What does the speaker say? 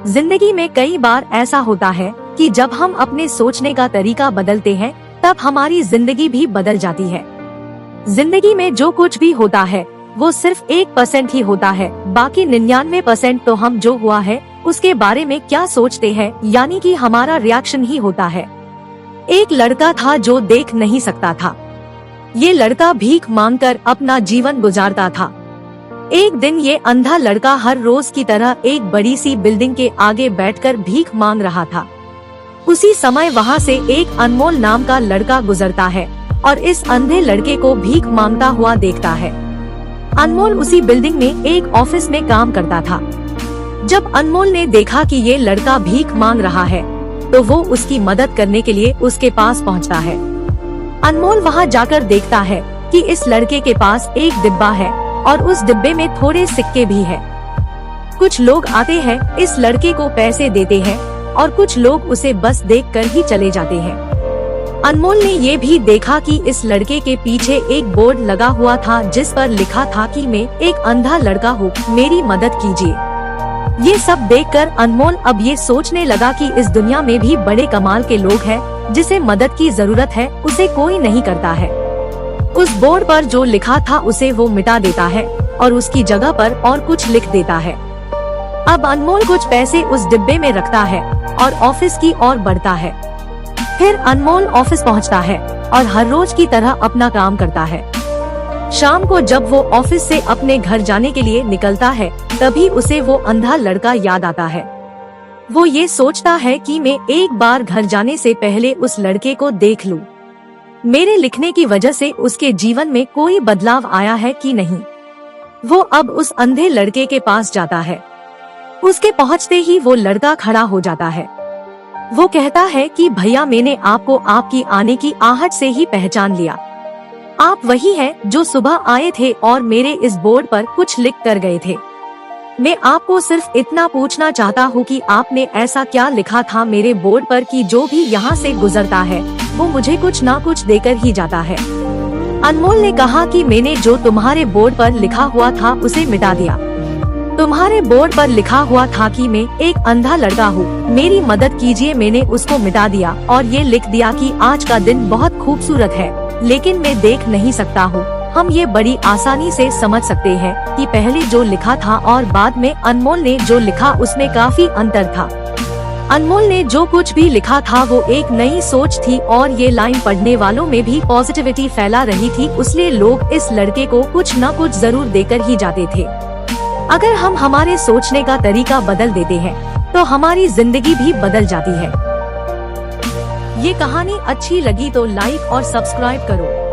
जिंदगी में कई बार ऐसा होता है कि जब हम अपने सोचने का तरीका बदलते हैं तब हमारी जिंदगी भी बदल जाती है। जिंदगी में जो कुछ भी होता है वो सिर्फ 1% ही होता है, बाकी 99% तो हम जो हुआ है उसके बारे में क्या सोचते हैं, यानी कि हमारा रिएक्शन ही होता है। एक लड़का था जो देख नहीं सकता था। ये लड़का भीख मांगकर अपना जीवन गुजारता था। एक दिन ये अंधा लड़का हर रोज की तरह एक बड़ी सी बिल्डिंग के आगे बैठकर भीख मांग रहा था। उसी समय वहाँ से एक अनमोल नाम का लड़का गुजरता है और इस अंधे लड़के को भीख मांगता हुआ देखता है। अनमोल उसी बिल्डिंग में एक ऑफिस में काम करता था। जब अनमोल ने देखा कि ये लड़का भीख मांग रहा है तो वो उसकी मदद करने के लिए उसके पास पहुँचता है। अनमोल वहाँ जाकर देखता है कि इस लड़के के पास एक डिब्बा है और उस डिब्बे में थोड़े सिक्के भी है। कुछ लोग आते हैं, इस लड़के को पैसे देते हैं और कुछ लोग उसे बस देखकर ही चले जाते हैं। अनमोल ने ये भी देखा कि इस लड़के के पीछे एक बोर्ड लगा हुआ था जिस पर लिखा था कि मैं एक अंधा लड़का हूँ, मेरी मदद कीजिए। ये सब देखकर अनमोल अब ये सोचने लगा कि इस दुनिया में भी बड़े कमाल के लोग हैं, जिसे मदद की जरूरत है उसे कोई नहीं करता है। उस बोर्ड पर जो लिखा था उसे वो मिटा देता है और उसकी जगह पर और कुछ लिख देता है। अब अनमोल कुछ पैसे उस डिब्बे में रखता है और ऑफिस की ओर बढ़ता है। फिर अनमोल ऑफिस पहुंचता है और हर रोज की तरह अपना काम करता है। शाम को जब वो ऑफिस से अपने घर जाने के लिए निकलता है तभी उसे वो अंधा लड़का याद आता है। वो ये सोचता है कि मैं एक बार घर जाने से पहले उस लड़के को देख लूं। मेरे लिखने की वजह से उसके जीवन में कोई बदलाव आया है कि नहीं। वो अब उस अंधे लड़के के पास जाता है। उसके पहुंचते ही वो लड़का खड़ा हो जाता है। वो कहता है कि भैया, मैंने आपको आपकी आने की आहट से ही पहचान लिया। आप वही हैं जो सुबह आए थे और मेरे इस बोर्ड पर कुछ लिख कर गए थे। मैं आपको सिर्फ इतना पूछना चाहता हूँ कि आपने ऐसा क्या लिखा था मेरे बोर्ड पर कि जो भी यहाँ से गुजरता है वो मुझे कुछ ना कुछ देकर ही जाता है। अनमोल ने कहा कि मैंने जो तुम्हारे बोर्ड पर लिखा हुआ था उसे मिटा दिया। तुम्हारे बोर्ड पर लिखा हुआ था कि मैं एक अंधा लड़का हूँ, मेरी मदद कीजिए। मैंने उसको मिटा दिया और ये लिख दिया कि आज का दिन बहुत खूबसूरत है लेकिन मैं देख नहीं सकता हूँ। हम ये बड़ी आसानी से समझ सकते हैं कि पहले जो लिखा था और बाद में अनमोल ने जो लिखा उसमें काफी अंतर था। अनमोल ने जो कुछ भी लिखा था वो एक नई सोच थी और ये लाइन पढ़ने वालों में भी पॉजिटिविटी फैला रही थी, इसलिए लोग इस लड़के को कुछ न कुछ जरूर देकर ही जाते थे। अगर हम हमारे सोचने का तरीका बदल देते हैं तो हमारी जिंदगी भी बदल जाती है। ये कहानी अच्छी लगी तो लाइक और सब्सक्राइब करो।